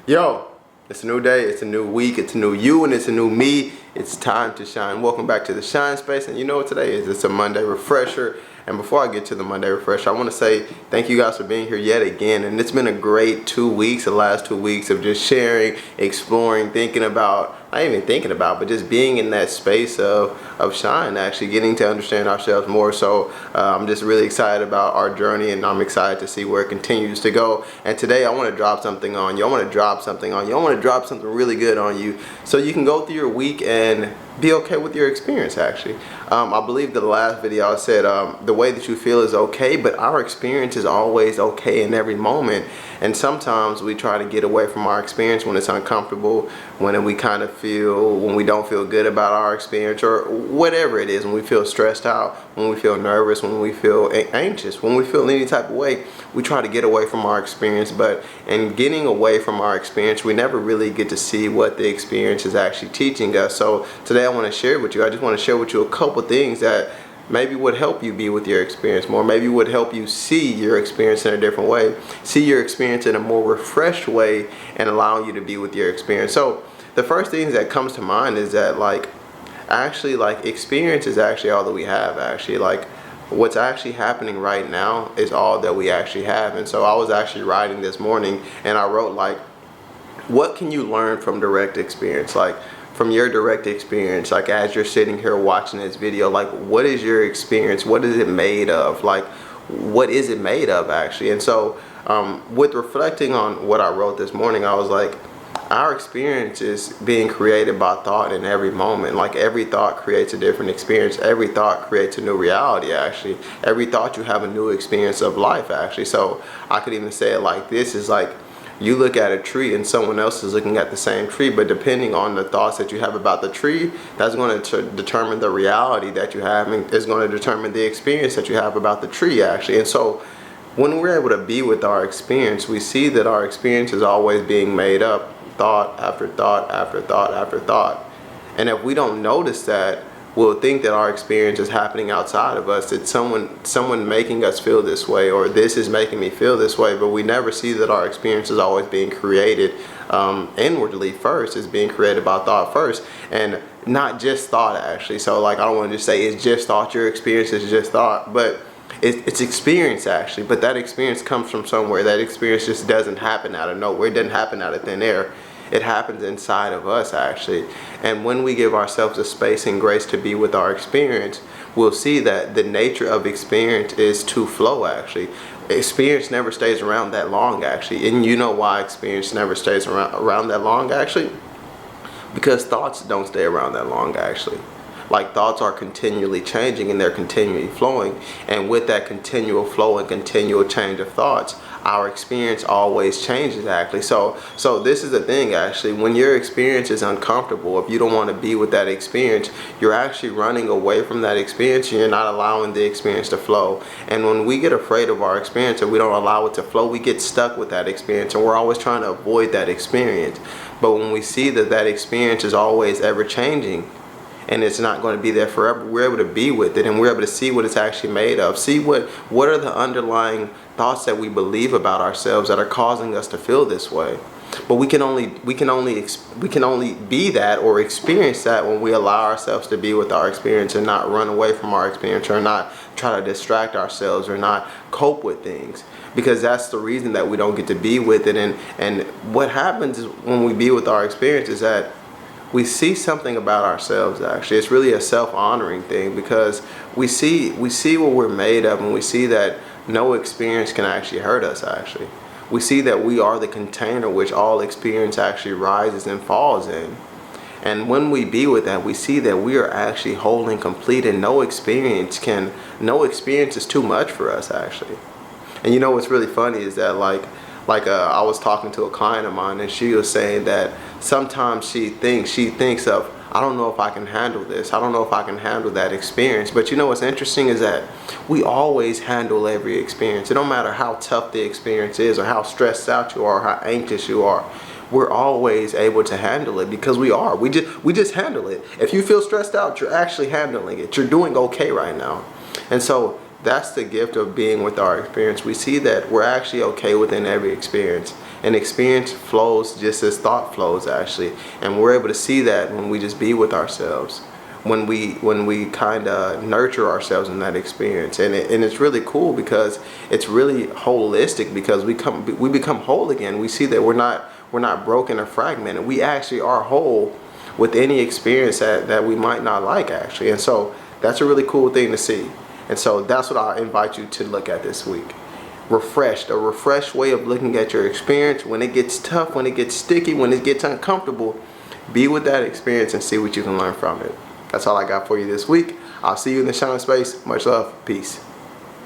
Yo, it's a new day, it's a new week, it's a new you, and it's a new me. It's time to shine. Welcome back to the Shine Space, and you know what today is. It's a Monday refresher. And before I get to the Monday refresher, I want to say thank you guys for being here yet again. And it's been a great 2 weeks, the last 2 weeks of just sharing, exploring, thinking about, not even thinking about, but just being in that space of shine, actually getting to understand ourselves more. So I'm just really excited about our journey, and I'm excited to see where it continues to go. And today I want to drop something on you. I want to drop something on you. I want to drop something really good on you so you can go through your week and be okay with your experience, actually. I believe the last video I said the way that you feel is okay, but our experience is always okay in every moment. And sometimes we try to get away from our experience when it's uncomfortable, when we don't feel good about our experience, or whatever it is, when we feel stressed out, when we feel nervous, when we feel anxious, when we feel any type of way, we try to get away from our experience. But in getting away from our experience, we never really get to see what the experience is actually teaching us. So today I want to share with you, I just want to share with you a couple things that maybe would help you be with your experience more, maybe would help you see your experience in a different way, see your experience in a more refreshed way, and allow you to be with your experience. So the first thing that comes to mind is that experience is actually all that we have. Actually, what's actually happening right now is all that we actually have. And so I was actually writing this morning, and I wrote, what can you learn from direct experience? From your direct experience, as you're sitting here watching this video, what is your experience? What is it made of? What is it made of, actually? And so with reflecting on what I wrote this morning, I was like, our experience is being created by thought in every moment. Every thought creates a different experience. Every thought creates a new reality, actually. Every thought, you have a new experience of life, actually. So I could even say it like this, is you look at a tree and someone else is looking at the same tree, but depending on the thoughts that you have about the tree, that's going to determine the reality that you have, and is going to determine the experience that you have about the tree, actually. And so when we're able to be with our experience, we see that our experience is always being made up, thought after thought after thought after thought. And if we don't notice that, we'll think that our experience is happening outside of us. It's someone making us feel this way, or this is making me feel this way, but we never see that our experience is always being created inwardly first. It's being created by thought first, and not just thought, actually. So I don't want to just say it's just thought, your experience is just thought, but it's experience, actually. But that experience comes from somewhere. That experience just doesn't happen out of nowhere. It doesn't happen out of thin air. It happens inside of us, actually. And when we give ourselves a space and grace to be with our experience, we'll see that the nature of experience is to flow, actually. Experience never stays around that long, actually. And you know why experience never stays around that long, actually? Because thoughts don't stay around that long, actually. Thoughts are continually changing, and they're continually flowing. And with that continual flow and continual change of thoughts, our experience always changes, actually. So this is the thing, actually. When your experience is uncomfortable, if you don't want to be with that experience, you're actually running away from that experience, and you're not allowing the experience to flow. And when we get afraid of our experience and we don't allow it to flow, we get stuck with that experience, and we're always trying to avoid that experience. But when we see that that experience is always ever changing, and it's not going to be there forever, we're able to be with it, and we're able to see what it's actually made of. See what are the underlying thoughts that we believe about ourselves that are causing us to feel this way. But we can only be that or experience that when we allow ourselves to be with our experience, and not run away from our experience, or not try to distract ourselves, or not cope with things. Because that's the reason that we don't get to be with it. And what happens is, when we be with our experience, is that we see something about ourselves, actually. It's really a self-honoring thing, because we see what we're made of, and we see that no experience can actually hurt us, actually. We see that we are the container which all experience actually rises and falls in. And when we be with that, we see that we are actually whole and complete, and no experience is too much for us, actually. And you know what's really funny is that I was talking to a client of mine, and she was saying that sometimes she thinks of, I don't know if I can handle this. I don't know if I can handle that experience. But you know what's interesting is that we always handle every experience. It don't matter how tough the experience is, or how stressed out you are, or how anxious you are. We're always able to handle it, because we are. We just handle it. If you feel stressed out, you're actually handling it. You're doing okay right now. And so that's the gift of being with our experience. We see that we're actually okay within every experience. And experience flows just as thought flows, actually. And we're able to see that when we just be with ourselves, when we kind of nurture ourselves in that experience. And it's really cool because it's really holistic, because we become whole again. We see that we're not broken or fragmented. We actually are whole with any experience that we might not like, actually. And so that's a really cool thing to see. And so that's what I invite you to look at this week. Refreshed, a refreshed way of looking at your experience. When it gets tough, when it gets sticky, when it gets uncomfortable, be with that experience and see what you can learn from it. That's all I got for you this week. I'll see you in the shaman space. Much love. Peace.